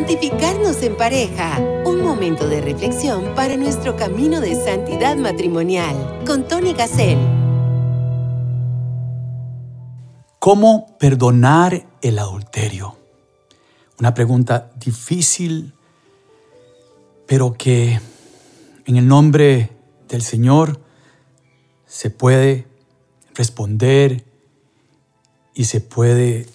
Santificarnos en pareja. Un momento de reflexión para nuestro camino de santidad matrimonial. Con Tony Gassel. ¿Cómo perdonar el adulterio? Una pregunta difícil, pero que en el nombre del Señor se puede responder y se puede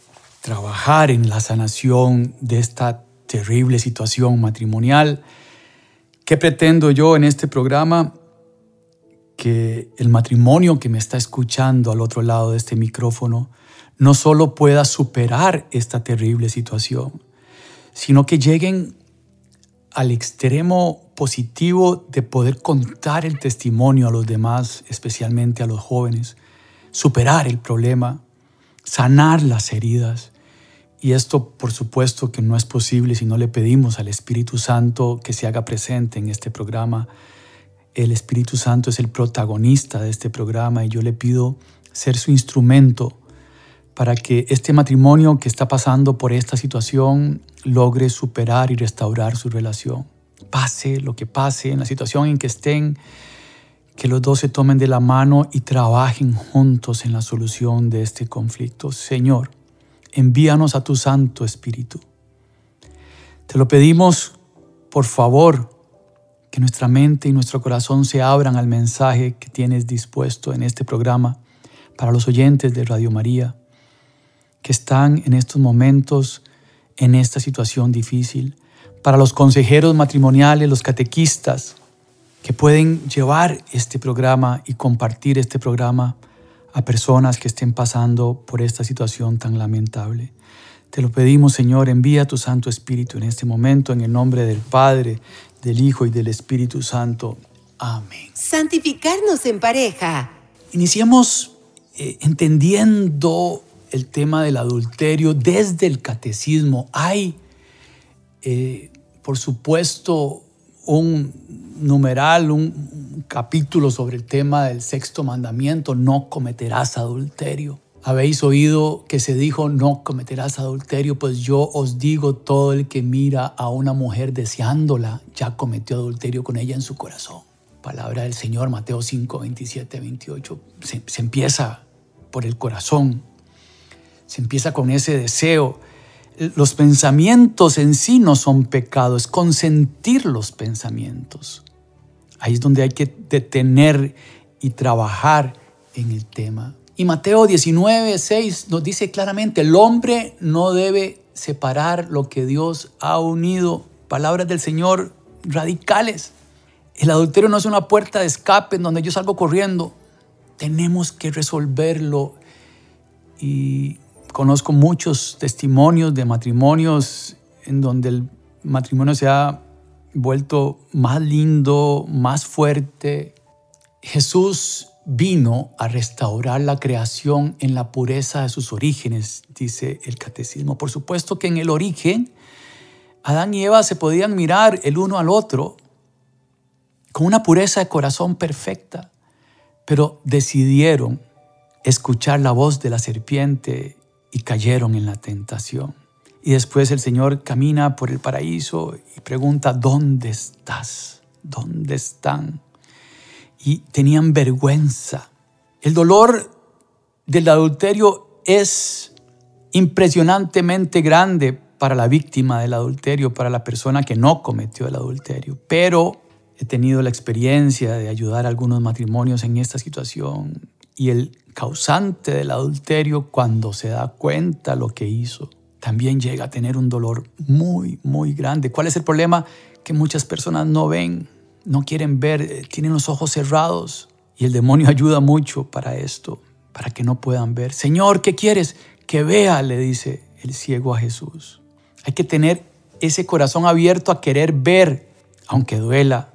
trabajar en la sanación de esta terrible situación matrimonial. ¿Qué pretendo yo en este programa? Que el matrimonio que me está escuchando al otro lado de este micrófono no solo pueda superar esta terrible situación, sino que lleguen al extremo positivo de poder contar el testimonio a los demás, especialmente a los jóvenes, superar el problema, sanar las heridas. Y esto, por supuesto, que no es posible si no le pedimos al Espíritu Santo que se haga presente en este programa. El Espíritu Santo es el protagonista de este programa y yo le pido ser su instrumento para que este matrimonio que está pasando por esta situación logre superar y restaurar su relación. Pase lo que pase, en la situación en que estén, que los dos se tomen de la mano y trabajen juntos en la solución de este conflicto. Señor, envíanos a tu Santo Espíritu. Te lo pedimos, por favor, que nuestra mente y nuestro corazón se abran al mensaje que tienes dispuesto en este programa para los oyentes de Radio María, que están en estos momentos en esta situación difícil, para los consejeros matrimoniales, los catequistas, que pueden llevar este programa y compartir este programa a personas que estén pasando por esta situación tan lamentable. Te lo pedimos, Señor, envía tu Santo Espíritu en este momento, en el nombre del Padre, del Hijo y del Espíritu Santo. Amén. Santificarnos en pareja. Iniciemos entendiendo el tema del adulterio desde el catecismo. Hay, por supuesto, un numeral, un capítulo sobre el tema del sexto mandamiento: no cometerás adulterio. Habéis oído que se dijo no cometerás adulterio, pues yo os digo, todo el que mira a una mujer deseándola ya cometió adulterio con ella en su corazón. Palabra del Señor, Mateo 5, 27, 28. Se empieza por el corazón, se empieza con ese deseo. Los pensamientos en sí no son pecado, es consentir los pensamientos. Ahí es donde hay que detener y trabajar en el tema. Y Mateo 19, 6 nos dice claramente: el hombre no debe separar lo que Dios ha unido. Palabras del Señor radicales. El adulterio no es una puerta de escape en donde yo salgo corriendo. Tenemos que resolverlo. Y conozco muchos testimonios de matrimonios en donde el matrimonio se ha vuelto más lindo, más fuerte. Jesús vino a restaurar la creación en la pureza de sus orígenes, dice el catecismo. Por supuesto que en el origen, Adán y Eva se podían mirar el uno al otro con una pureza de corazón perfecta, pero decidieron escuchar la voz de la serpiente y cayeron en la tentación. Y después el Señor camina por el paraíso y pregunta: ¿dónde estás? ¿Dónde están? Y tenían vergüenza. El dolor del adulterio es impresionantemente grande para la víctima del adulterio, para la persona que no cometió el adulterio. Pero he tenido la experiencia de ayudar a algunos matrimonios en esta situación. Y el causante del adulterio, cuando se da cuenta lo que hizo, también llega a tener un dolor muy, muy grande. ¿Cuál es el problema? Que muchas personas no ven, no quieren ver, tienen los ojos cerrados. Y el demonio ayuda mucho para esto, para que no puedan ver. Señor, ¿qué quieres? Que vea, le dice el ciego a Jesús. Hay que tener ese corazón abierto a querer ver, aunque duela.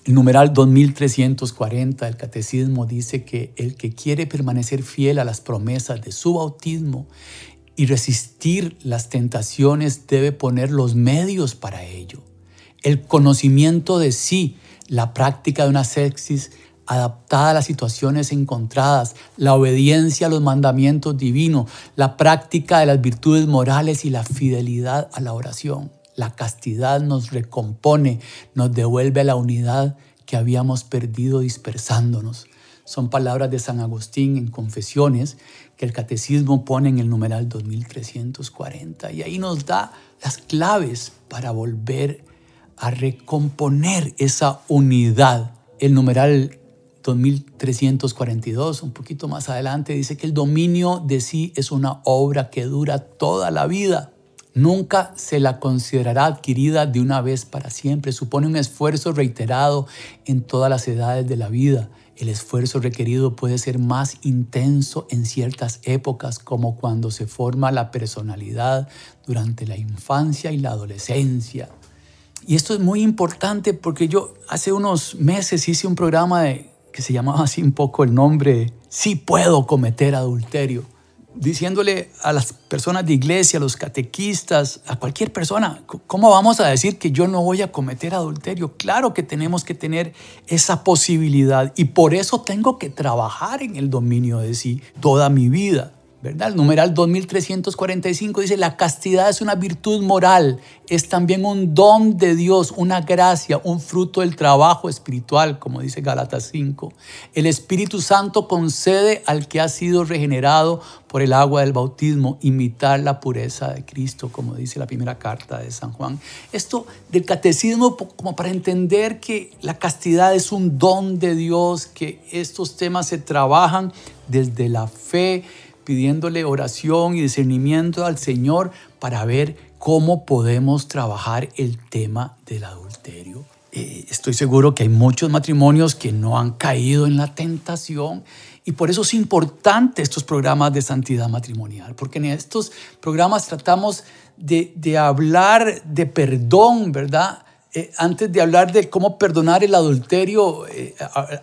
El numeral 2340 del Catecismo dice que el que quiere permanecer fiel a las promesas de su bautismo y resistir las tentaciones debe poner los medios para ello. El conocimiento de sí, la práctica de una ascesis adaptada a las situaciones encontradas, la obediencia a los mandamientos divinos, la práctica de las virtudes morales y la fidelidad a la oración. La castidad nos recompone, nos devuelve a la unidad que habíamos perdido dispersándonos. Son palabras de San Agustín en Confesiones que el Catecismo pone en el numeral 2340 y ahí nos da las claves para volver a recomponer esa unidad. El numeral 2342, un poquito más adelante, dice que el dominio de sí es una obra que dura toda la vida. Nunca se la considerará adquirida de una vez para siempre. Supone un esfuerzo reiterado en todas las edades de la vida. El esfuerzo requerido puede ser más intenso en ciertas épocas, como cuando se forma la personalidad durante la infancia y la adolescencia. Y esto es muy importante porque yo hace unos meses hice un programa que se llamaba así un poco el nombre, Sí puedo cometer adulterio, diciéndole a las personas de iglesia, a los catequistas, a cualquier persona, ¿cómo vamos a decir que yo no voy a cometer adulterio? Claro que tenemos que tener esa posibilidad y por eso tengo que trabajar en el dominio de sí toda mi vida, ¿verdad? El numeral 2345 dice, la castidad es una virtud moral, es también un don de Dios, una gracia, un fruto del trabajo espiritual, como dice Gálatas 5. El Espíritu Santo concede al que ha sido regenerado por el agua del bautismo imitar la pureza de Cristo, como dice la primera carta de San Juan. Esto del catecismo como para entender que la castidad es un don de Dios, que estos temas se trabajan desde la fe, pidiéndole oración y discernimiento al Señor para ver cómo podemos trabajar el tema del adulterio. Estoy seguro que hay muchos matrimonios que no han caído en la tentación y por eso es importante estos programas de santidad matrimonial, porque en estos programas tratamos de hablar de perdón, ¿verdad? Antes de hablar de cómo perdonar el adulterio,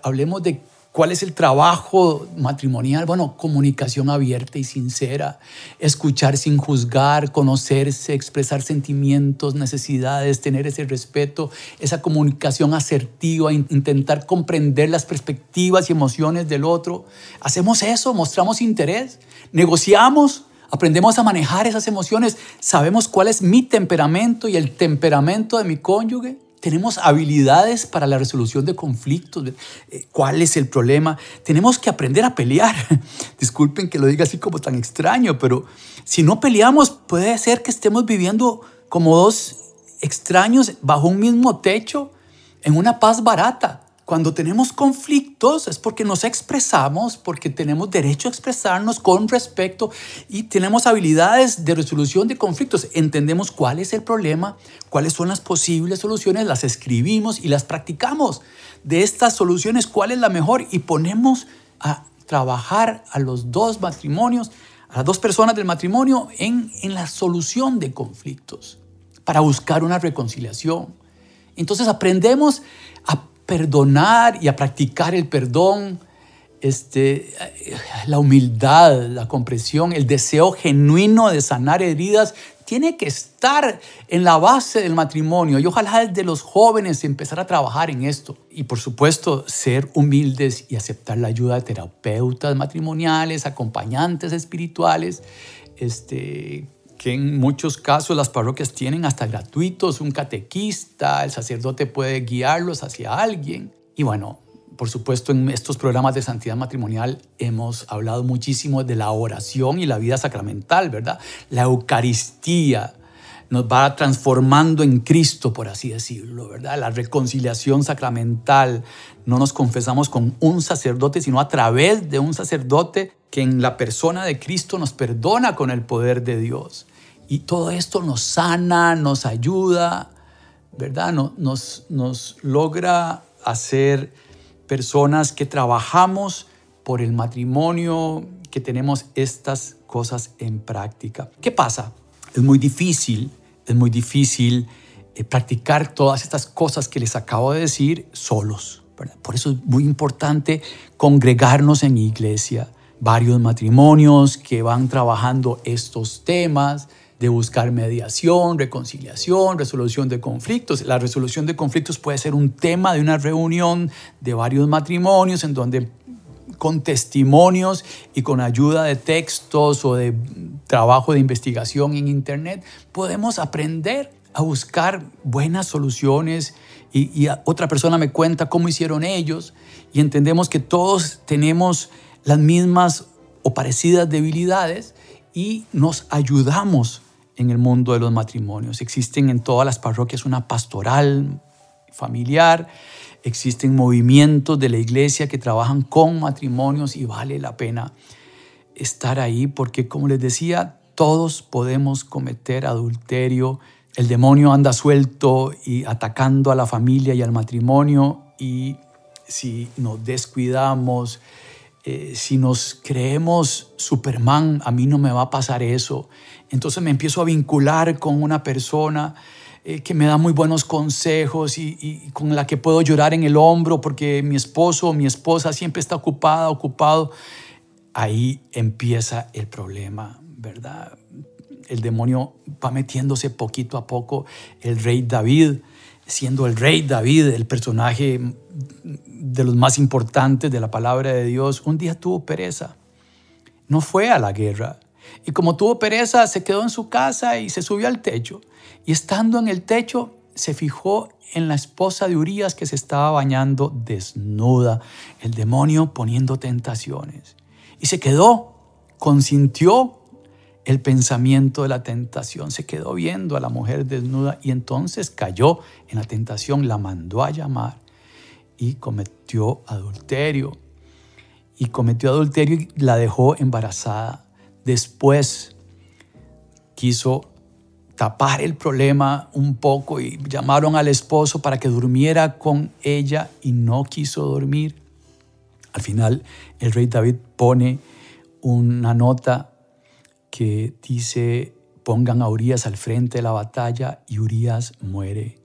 hablemos de ¿cuál es el trabajo matrimonial? Bueno, comunicación abierta y sincera, escuchar sin juzgar, conocerse, expresar sentimientos, necesidades, tener ese respeto, esa comunicación asertiva, intentar comprender las perspectivas y emociones del otro. Hacemos eso, mostramos interés, negociamos, aprendemos a manejar esas emociones, sabemos cuál es mi temperamento y el temperamento de mi cónyuge. Tenemos habilidades para la resolución de conflictos. ¿Cuál es el problema? Tenemos que aprender a pelear. Disculpen que lo diga así como tan extraño, pero si no peleamos, puede ser que estemos viviendo como dos extraños bajo un mismo techo en una paz barata. Cuando tenemos conflictos es porque nos expresamos, porque tenemos derecho a expresarnos con respeto y tenemos habilidades de resolución de conflictos. Entendemos cuál es el problema, cuáles son las posibles soluciones, las escribimos y las practicamos. De estas soluciones, ¿cuál es la mejor? Y ponemos a trabajar a los dos matrimonios, a las dos personas del matrimonio en la solución de conflictos para buscar una reconciliación. Entonces aprendemos a perdonar y a practicar el perdón, la humildad, la comprensión, el deseo genuino de sanar heridas tiene que estar en la base del matrimonio y ojalá desde los jóvenes empezar a trabajar en esto. Y por supuesto ser humildes y aceptar la ayuda de terapeutas matrimoniales, acompañantes espirituales, que en muchos casos las parroquias tienen hasta gratuitos, un catequista, el sacerdote puede guiarlos hacia alguien. Y bueno, por supuesto en estos programas de santidad matrimonial hemos hablado muchísimo de la oración y la vida sacramental, ¿verdad? La Eucaristía nos va transformando en Cristo, por así decirlo, ¿verdad? La reconciliación sacramental. No nos confesamos con un sacerdote, sino a través de un sacerdote que en la persona de Cristo nos perdona con el poder de Dios. Y todo esto nos sana, nos ayuda, ¿verdad? Nos logra hacer personas que trabajamos por el matrimonio, que tenemos estas cosas en práctica. ¿Qué pasa? Es muy difícil practicar todas estas cosas que les acabo de decir solos, ¿verdad? Por eso es muy importante congregarnos en iglesia. Varios matrimonios que van trabajando estos temas de buscar mediación, reconciliación, resolución de conflictos. La resolución de conflictos puede ser un tema de una reunión de varios matrimonios en donde con testimonios y con ayuda de textos o de trabajo de investigación en internet podemos aprender a buscar buenas soluciones y otra persona me cuenta cómo hicieron ellos y entendemos que todos tenemos las mismas o parecidas debilidades y nos ayudamos en el mundo de los matrimonios. Existen en todas las parroquias una pastoral familiar, existen movimientos de la iglesia que trabajan con matrimonios y vale la pena estar ahí porque, como les decía, todos podemos cometer adulterio. El demonio anda suelto y atacando a la familia y al matrimonio, y si nos descuidamos, si nos creemos Superman, a mí no me va a pasar eso. Entonces me empiezo a vincular con una persona que me da muy buenos consejos y con la que puedo llorar en el hombro porque mi esposo o mi esposa siempre está ocupado. Ahí empieza el problema, ¿verdad? El demonio va metiéndose poquito a poco. El rey David, siendo el rey David, el personaje de los más importantes de la palabra de Dios, un día tuvo pereza. No fue a la guerra. Y como tuvo pereza, se quedó en su casa y se subió al techo. Y estando en el techo, se fijó en la esposa de Urías que se estaba bañando desnuda. El demonio poniendo tentaciones. Y se quedó, consintió el pensamiento de la tentación. Se quedó viendo a la mujer desnuda y entonces cayó en la tentación, la mandó a llamar y cometió adulterio. Y la dejó embarazada. Después quiso tapar el problema un poco y llamaron al esposo para que durmiera con ella y no quiso dormir. Al final el rey David pone una nota que dice: pongan a Urías al frente de la batalla, y Urías muere.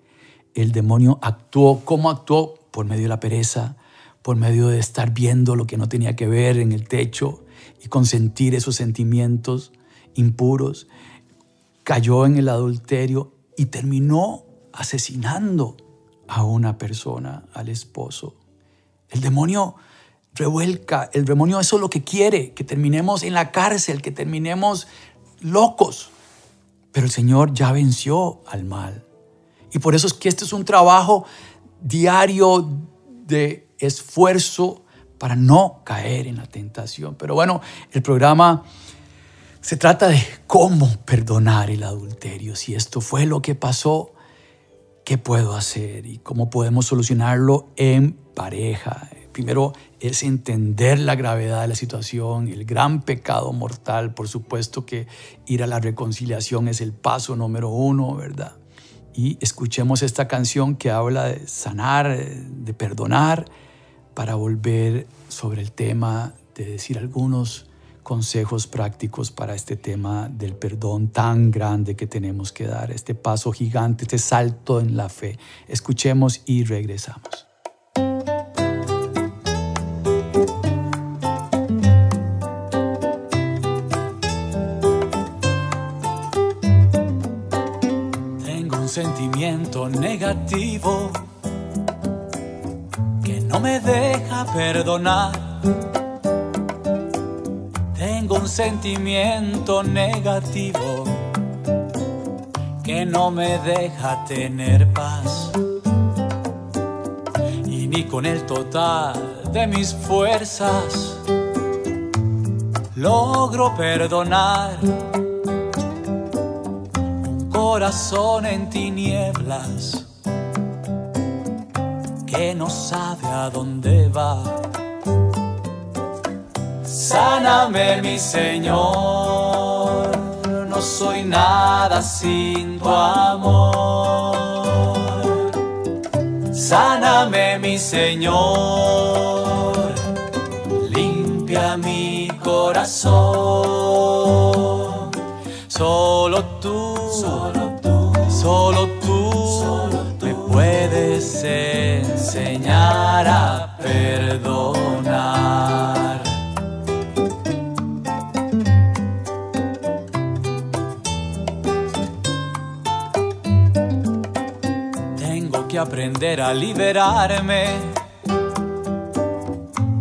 El demonio actuó. ¿Cómo actuó? Por medio de la pereza, por medio de estar viendo lo que no tenía que ver en el techo y consentir esos sentimientos impuros. Cayó en el adulterio y terminó asesinando a una persona, al esposo. El demonio revuelca, el demonio eso es lo que quiere, que terminemos en la cárcel, que terminemos locos. Pero el Señor ya venció al mal. Y por eso es que este es un trabajo diario de esfuerzo para no caer en la tentación. Pero bueno, el programa se trata de cómo perdonar el adulterio. Si esto fue lo que pasó, ¿qué puedo hacer? Y cómo podemos solucionarlo en pareja. Primero es entender la gravedad de la situación, el gran pecado mortal. Por supuesto que ir a la reconciliación es el paso número 1, ¿verdad? Y escuchemos esta canción que habla de sanar, de perdonar, para volver sobre el tema de decir algunos consejos prácticos para este tema del perdón tan grande que tenemos que dar, este paso gigante, este salto en la fe. Escuchemos y regresamos. Tengo un sentimiento negativo que no me deja perdonar. Tengo un sentimiento negativo que no me deja tener paz. Y ni con el total de mis fuerzas logro perdonar. Un corazón en tinieblas que no sabe a dónde va. Sáname, mi Señor, no soy nada sin tu amor. Sáname, mi Señor, limpia mi corazón. Solo tú me puedes enseñar a perdonar. Aprender a liberarme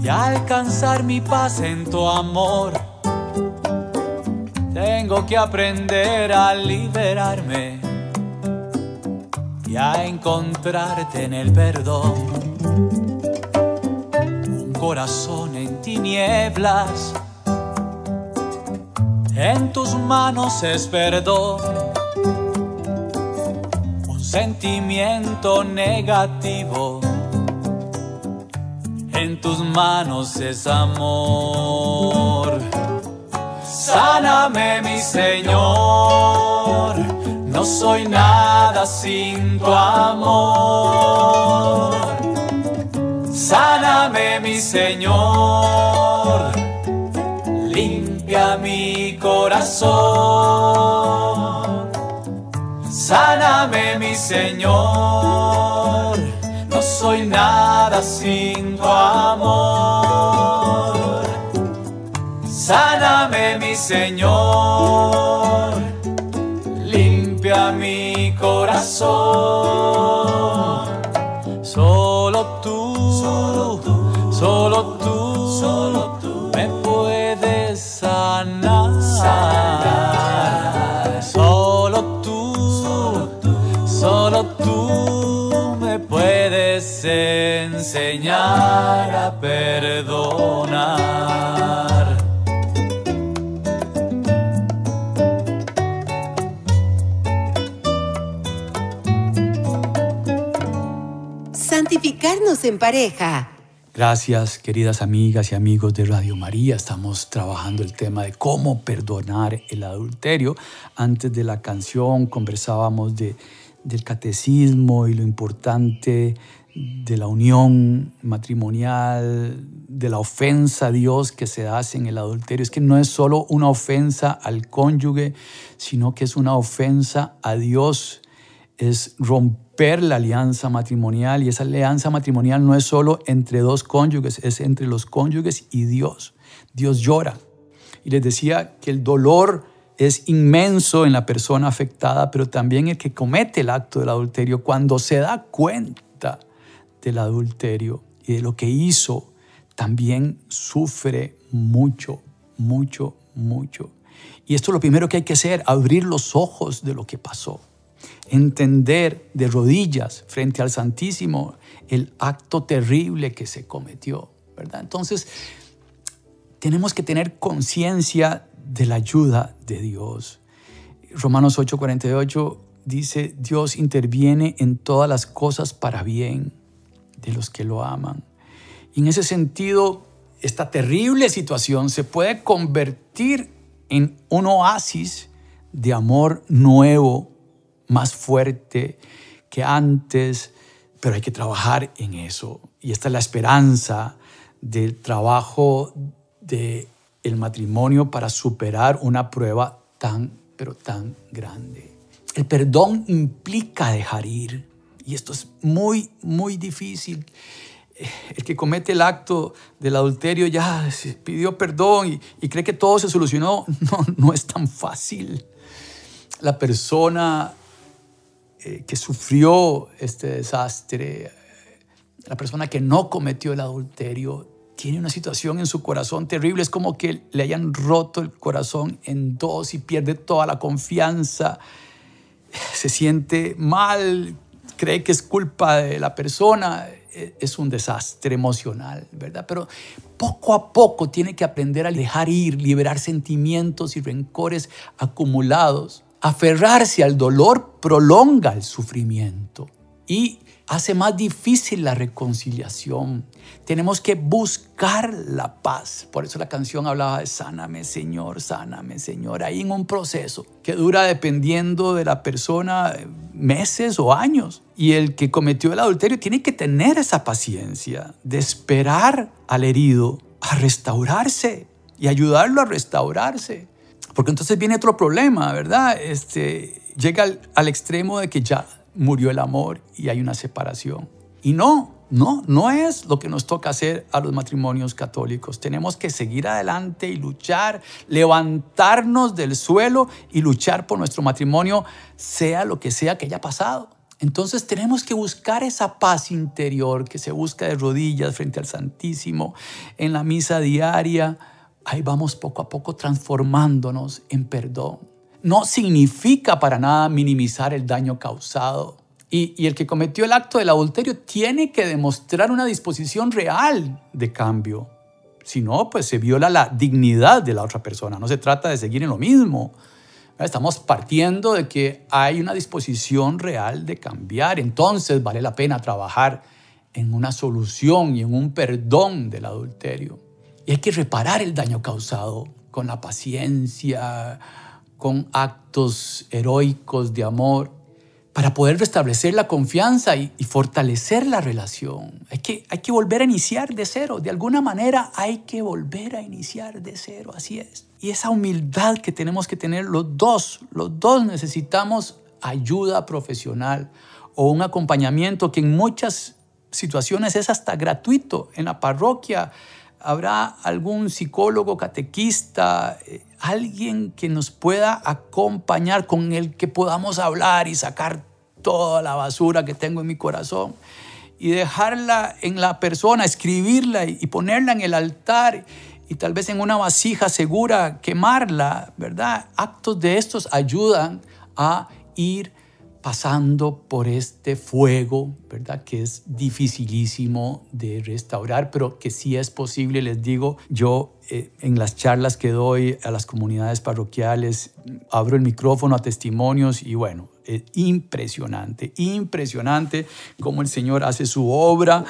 y a alcanzar mi paz en tu amor. Tengo que aprender a liberarme y a encontrarte en el perdón. Un corazón en tinieblas, en tus manos es perdón. Un sentimiento negativo, en tus manos es amor. Sáname, mi Señor, no soy nada sin tu amor. Sáname, mi Señor, limpia mi corazón. Sáname, mi Señor, no soy nada sin tu amor. Sáname, mi Señor, limpia mi corazón. Solo tú me puedes sanar. Solo tú me puedes enseñar a perdonar. Santificarnos en pareja. Gracias, queridas amigas y amigos de Radio María. Estamos trabajando el tema de cómo perdonar el adulterio. Antes de la canción conversábamos del catecismo y lo importante de la unión matrimonial, de la ofensa a Dios que se hace en el adulterio. Es que no es solo una ofensa al cónyuge, sino que es una ofensa a Dios. Es romper la alianza matrimonial, y esa alianza matrimonial no es solo entre dos cónyuges, es entre los cónyuges y Dios. Dios llora. Y les decía que el dolor es inmenso en la persona afectada, pero también el que comete el acto del adulterio, cuando se da cuenta del adulterio y de lo que hizo, también sufre mucho, mucho, mucho. Y esto es lo primero que hay que hacer, abrir los ojos de lo que pasó. Entender de rodillas frente al Santísimo el acto terrible que se cometió, ¿verdad? Entonces, tenemos que tener conciencia de la ayuda de Dios. Romanos 8:48 dice: Dios interviene en todas las cosas para bien de los que lo aman. Y en ese sentido, esta terrible situación se puede convertir en un oasis de amor nuevo, más fuerte que antes, pero hay que trabajar en eso. Y esta es la esperanza del trabajo del matrimonio para superar una prueba tan, pero tan grande. El perdón implica dejar ir, y esto es muy, muy difícil. El que comete el acto del adulterio ya pidió perdón y cree que todo se solucionó. No es tan fácil. La persona que sufrió este desastre, la persona que no cometió el adulterio, tiene una situación en su corazón terrible. Es como que le hayan roto el corazón en dos y pierde toda la confianza. Se siente mal, cree que es culpa de la persona. Es un desastre emocional, ¿verdad? Pero poco a poco tiene que aprender a dejar ir, liberar sentimientos y rencores acumulados. Aferrarse al dolor prolonga el sufrimiento y hace más difícil la reconciliación. Tenemos que buscar la paz. Por eso la canción hablaba de sáname, Señor, ahí en un proceso que dura, dependiendo de la persona, meses o años. Y el que cometió el adulterio tiene que tener esa paciencia de esperar al herido a restaurarse y ayudarlo a restaurarse. Porque entonces viene otro problema, ¿verdad? Llega al extremo de que ya murió el amor y hay una separación. Y no es lo que nos toca hacer a los matrimonios católicos. Tenemos que seguir adelante y luchar, levantarnos del suelo y luchar por nuestro matrimonio, sea lo que sea que haya pasado. Entonces tenemos que buscar esa paz interior que se busca de rodillas frente al Santísimo, en la misa diaria. Ahí vamos poco a poco transformándonos en perdón. No significa para nada minimizar el daño causado. Y el que cometió el acto del adulterio tiene que demostrar una disposición real de cambio. Si no, pues se viola la dignidad de la otra persona. No se trata de seguir en lo mismo. Estamos partiendo de que hay una disposición real de cambiar. Entonces vale la pena trabajar en una solución y en un perdón del adulterio. Y hay que reparar el daño causado con la paciencia, con actos heroicos de amor, para poder restablecer la confianza y fortalecer la relación. Hay que volver a iniciar de cero. De alguna manera hay que volver a iniciar de cero, así es. Y esa humildad que tenemos que tener los dos necesitamos ayuda profesional o un acompañamiento que en muchas situaciones es hasta gratuito. En la parroquia habrá algún psicólogo, catequista, alguien que nos pueda acompañar, con el que podamos hablar y sacar toda la basura que tengo en mi corazón y dejarla en la persona, escribirla y ponerla en el altar y tal vez en una vasija segura quemarla, ¿verdad? Actos de estos ayudan a ir pasando por este fuego, ¿verdad? Que es dificilísimo de restaurar, pero que sí es posible. Les digo, yo en las charlas que doy a las comunidades parroquiales, abro el micrófono a testimonios y bueno, es impresionante cómo el Señor hace su obra,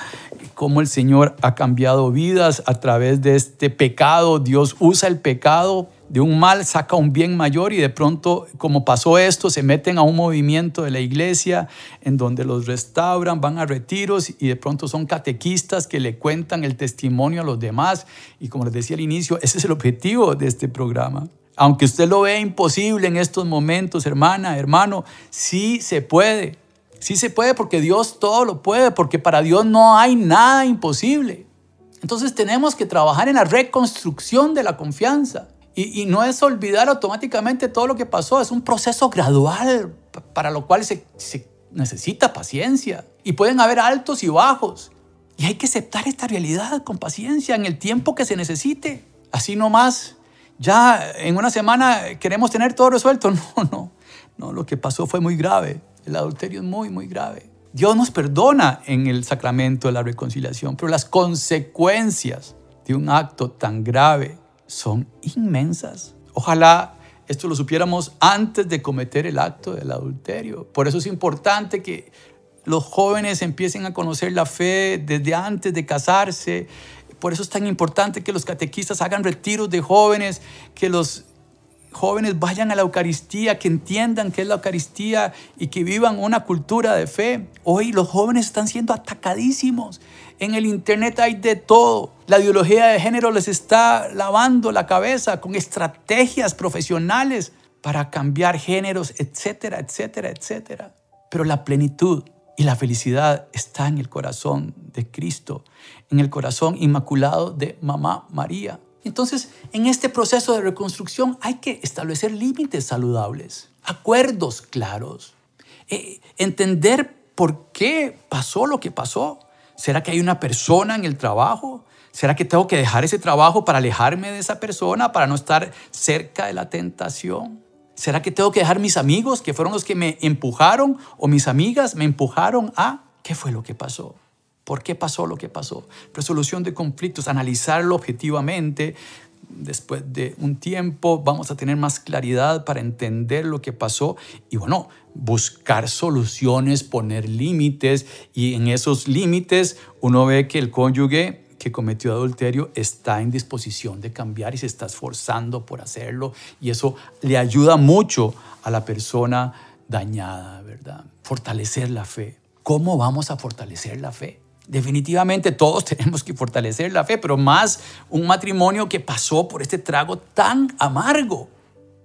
cómo el Señor ha cambiado vidas a través de este pecado. Dios usa el pecado, de un mal saca un bien mayor y de pronto, como pasó esto, se meten a un movimiento de la iglesia en donde los restauran, van a retiros y de pronto son catequistas que le cuentan el testimonio a los demás. Y como les decía al inicio, ese es el objetivo de este programa. Aunque usted lo vea imposible en estos momentos, hermana, hermano, sí se puede. Sí se puede porque Dios todo lo puede, porque para Dios no hay nada imposible. Entonces tenemos que trabajar en la reconstrucción de la confianza. Y no es olvidar automáticamente todo lo que pasó. Es un proceso gradual para lo cual se necesita paciencia. Y pueden haber altos y bajos. Y hay que aceptar esta realidad con paciencia en el tiempo que se necesite. Así nomás, ya en una semana queremos tener todo resuelto. No, lo que pasó fue muy grave. El adulterio es muy, muy grave. Dios nos perdona en el sacramento de la reconciliación, pero las consecuencias de un acto tan grave son inmensas. Ojalá esto lo supiéramos antes de cometer el acto del adulterio. Por eso es importante que los jóvenes empiecen a conocer la fe desde antes de casarse. Por eso es tan importante que los catequistas hagan retiros de jóvenes, que los jóvenes vayan a la Eucaristía, que entiendan qué es la Eucaristía y que vivan una cultura de fe. Hoy los jóvenes están siendo atacadísimos. En el internet hay de todo. La ideología de género les está lavando la cabeza con estrategias profesionales para cambiar géneros, etcétera, etcétera, etcétera. Pero la plenitud y la felicidad está en el corazón de Cristo, en el corazón inmaculado de Mamá María. Entonces, en este proceso de reconstrucción hay que establecer límites saludables, acuerdos claros, entender por qué pasó lo que pasó. ¿Será que hay una persona en el trabajo? ¿Será que tengo que dejar ese trabajo para alejarme de esa persona, para no estar cerca de la tentación? ¿Será que tengo que dejar mis amigos que fueron los que me empujaron o mis amigas me empujaron a? ¿Qué fue lo que pasó? ¿Por qué pasó lo que pasó? Resolución de conflictos, analizarlo objetivamente. Después de un tiempo vamos a tener más claridad para entender lo que pasó y bueno, buscar soluciones, poner límites y en esos límites uno ve que el cónyuge que cometió adulterio está en disposición de cambiar y se está esforzando por hacerlo y eso le ayuda mucho a la persona dañada, ¿verdad? Fortalecer la fe. ¿Cómo vamos a fortalecer la fe? Definitivamente todos tenemos que fortalecer la fe, pero más un matrimonio que pasó por este trago tan amargo.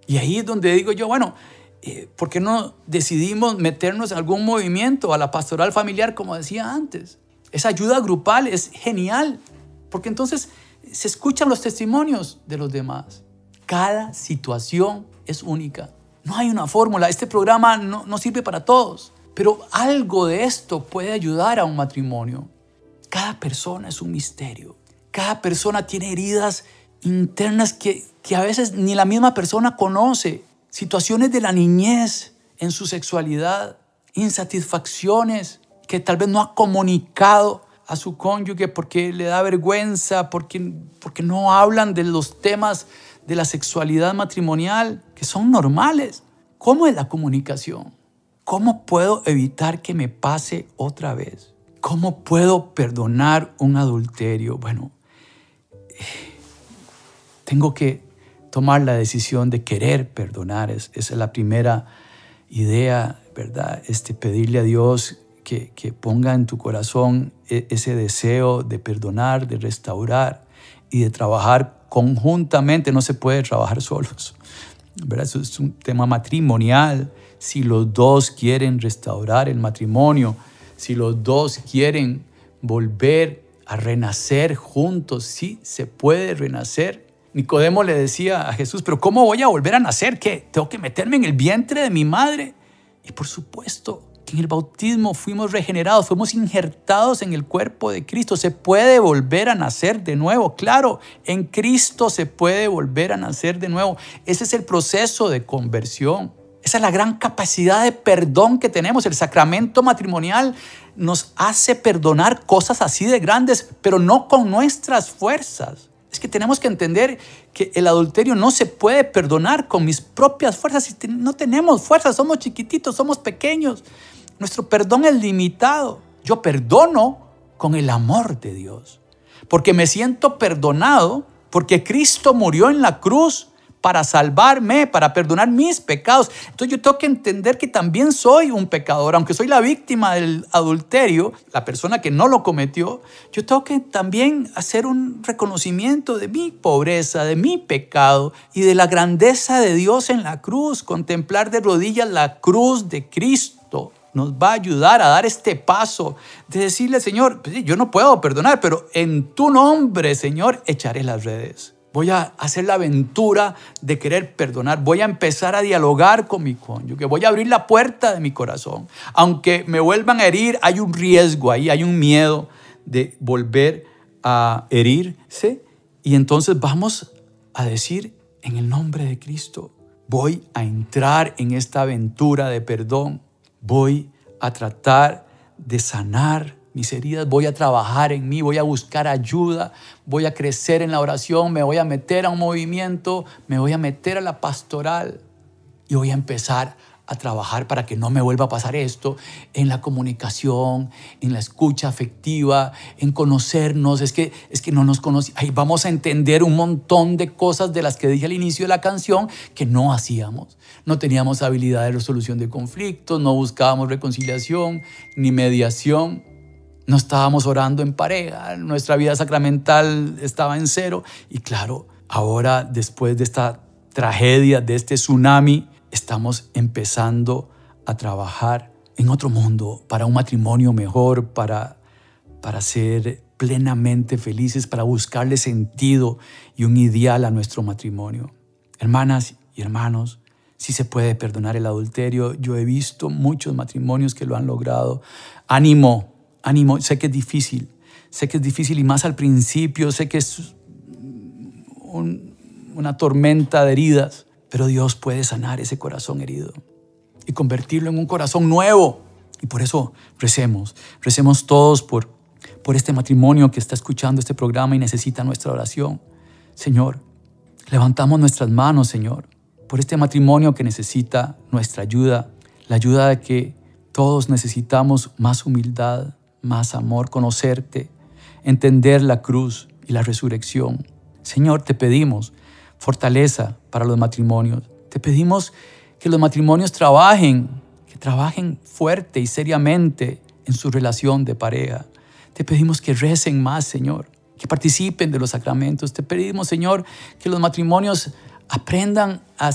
Y ahí es donde digo yo, bueno, ¿por qué no decidimos meternos en algún movimiento a la pastoral familiar, como decía antes? Esa ayuda grupal es genial, porque entonces se escuchan los testimonios de los demás. Cada situación es única. No hay una fórmula. Este programa no sirve para todos. Pero algo de esto puede ayudar a un matrimonio. Cada persona es un misterio. Cada persona tiene heridas internas que a veces ni la misma persona conoce. Situaciones de la niñez en su sexualidad. insatisfacciones que tal vez no ha comunicado a su cónyuge porque le da vergüenza, porque no hablan de los temas de la sexualidad matrimonial, que son normales. ¿Cómo es la comunicación? ¿Cómo puedo evitar que me pase otra vez? ¿Cómo puedo perdonar un adulterio? Bueno, tengo que tomar la decisión de querer perdonar. Esa es la primera idea, ¿verdad? Pedirle a Dios que ponga en tu corazón ese deseo de perdonar, de restaurar y de trabajar conjuntamente. No se puede trabajar solos, ¿verdad? Eso es un tema matrimonial. Si los dos quieren restaurar el matrimonio, si los dos quieren volver a renacer juntos, sí se puede renacer. Nicodemo le decía a Jesús, pero ¿cómo voy a volver a nacer? ¿Qué? ¿Tengo que meterme en el vientre de mi madre? Y por supuesto que en el bautismo fuimos regenerados, fuimos injertados en el cuerpo de Cristo. Se puede volver a nacer de nuevo. Claro, en Cristo se puede volver a nacer de nuevo. Ese es el proceso de conversión. Esa es la gran capacidad de perdón que tenemos. El sacramento matrimonial nos hace perdonar cosas así de grandes, pero no con nuestras fuerzas. Es que tenemos que entender que el adulterio no se puede perdonar con mis propias fuerzas. No tenemos fuerzas, somos chiquititos, somos pequeños. Nuestro perdón es limitado. Yo perdono con el amor de Dios, porque me siento perdonado, porque Cristo murió en la cruz para salvarme, para perdonar mis pecados. Entonces yo tengo que entender que también soy un pecador, aunque soy la víctima del adulterio, la persona que no lo cometió. Yo tengo que también hacer un reconocimiento de mi pobreza, de mi pecado y de la grandeza de Dios en la cruz. Contemplar de rodillas la cruz de Cristo nos va a ayudar a dar este paso de decirle, Señor, pues yo no puedo perdonar, pero en tu nombre, Señor, echaré las redes. Voy a hacer la aventura de querer perdonar. Voy a empezar a dialogar con mi cónyuge. Voy a abrir la puerta de mi corazón. Aunque me vuelvan a herir, hay un riesgo ahí, hay un miedo de volver a herirse. Y entonces vamos a decir, en el nombre de Cristo, voy a entrar en esta aventura de perdón. Voy a tratar de sanar mis heridas, voy a trabajar en mí, voy a buscar ayuda, voy a crecer en la oración, me voy a meter a un movimiento, me voy a meter a la pastoral y voy a empezar a trabajar para que no me vuelva a pasar esto en la comunicación, en la escucha afectiva, en conocernos. Es que no nos conocemos. Ahí vamos a entender un montón de cosas de las que dije al inicio de la canción que no hacíamos. No teníamos habilidad de resolución de conflictos, no buscábamos reconciliación ni mediación. No estábamos orando en pareja, nuestra vida sacramental estaba en cero. Y claro, ahora después de esta tragedia, de este tsunami, estamos empezando a trabajar en otro mundo, para un matrimonio mejor, para ser plenamente felices, para buscarle sentido y un ideal a nuestro matrimonio. Hermanas y hermanos, sí se puede perdonar el adulterio. Yo he visto muchos matrimonios que lo han logrado. Ánimo. Sé que es difícil y más al principio, sé que es una tormenta de heridas, pero Dios puede sanar ese corazón herido y convertirlo en un corazón nuevo. Y por eso recemos todos por este matrimonio que está escuchando este programa y necesita nuestra oración. Señor, levantamos nuestras manos, Señor, por este matrimonio que necesita nuestra ayuda, la ayuda de que todos necesitamos más humildad, más amor, conocerte, entender la cruz y la resurrección. Señor, te pedimos fortaleza para los matrimonios. Te pedimos que los matrimonios trabajen fuerte y seriamente en su relación de pareja. Te pedimos que recen más, Señor, que participen de los sacramentos. Te pedimos, Señor, que los matrimonios aprendan a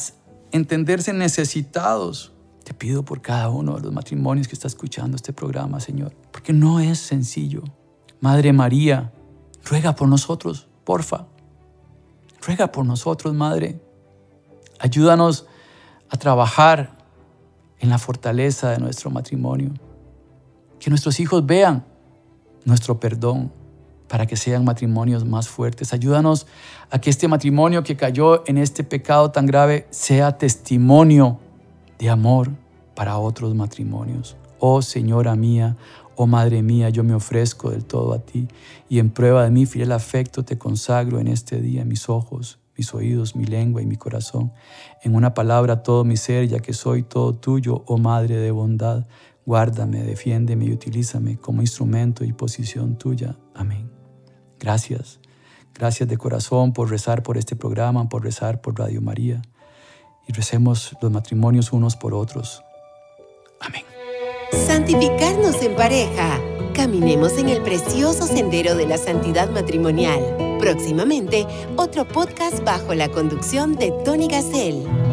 entenderse necesitados. Te pido por cada uno de los matrimonios que está escuchando este programa, Señor, porque no es sencillo. Madre María, ruega por nosotros, porfa. Ruega por nosotros, Madre. Ayúdanos a trabajar en la fortaleza de nuestro matrimonio. Que nuestros hijos vean nuestro perdón para que sean matrimonios más fuertes. Ayúdanos a que este matrimonio que cayó en este pecado tan grave sea testimonio de amor para otros matrimonios. Oh Señora mía, oh Madre mía, yo me ofrezco del todo a ti, y en prueba de mi fiel afecto te consagro en este día mis ojos, mis oídos, mi lengua y mi corazón. En una palabra todo mi ser, ya que soy todo tuyo, oh Madre de bondad. Guárdame, defiéndeme y utilízame como instrumento y posición tuya. Amén. Gracias. Gracias de corazón por rezar por este programa, por rezar por Radio María. Y recemos los matrimonios unos por otros. Amén. Santificarnos en pareja. Caminemos en el precioso sendero de la santidad matrimonial. Próximamente, otro podcast bajo la conducción de Tony Gassel.